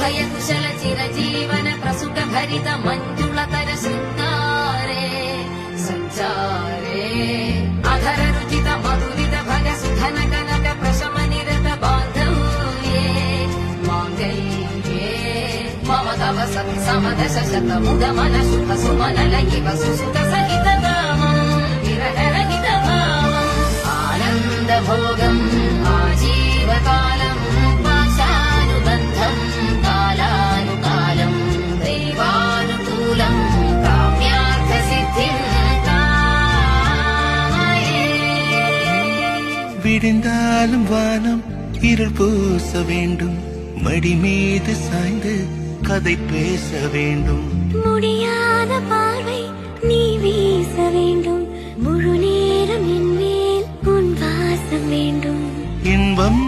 अभय कुशल चिरजीवन प्रसुख भरित मंजुलतर शृंगारे संचारे अधर रुचित मधुरित भग सुधन कनक प्रशम निरत बांधव्ये मांगल्ये मम तव सत्समदश शत मुद मन शुभ सुमन लयिव सुसुत सहित कामं विरह रहित भावम् आनंद भोगम् आजीवकालम् पाशानुबन्धम् कालानुकालम् दैवानुकूलम् काम्यार्थ सिद्धिम् कामये விடிந்தாலும் வானம் இருள் பூச வேண்டும் மடி மீது சாய்ந்து கதை பேச வேண்டும் முடியாத பார்வை நீ வீச வேண்டும் முழு நேரம் என் மேல் உன் வாசம் வேண்டும் இன்பம்